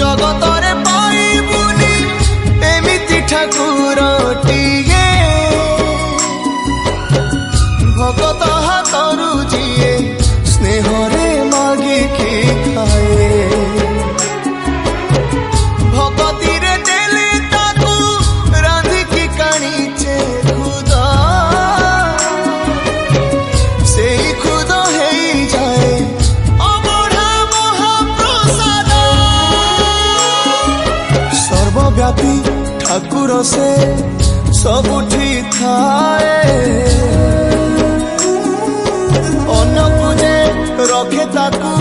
जगतरे पाइबुनी एमिति ठाकुरटिए भगत हाथरू जिए स्नेहरे मागिकी खाए भगती रे देले ताकू रांधिकी काणीचे खुद से खुद है जाए अबढ़ा महाप्रसाद सर्वव्यापी ठाकुर से सबुठी थाए अन्न पूजे रखे ताकू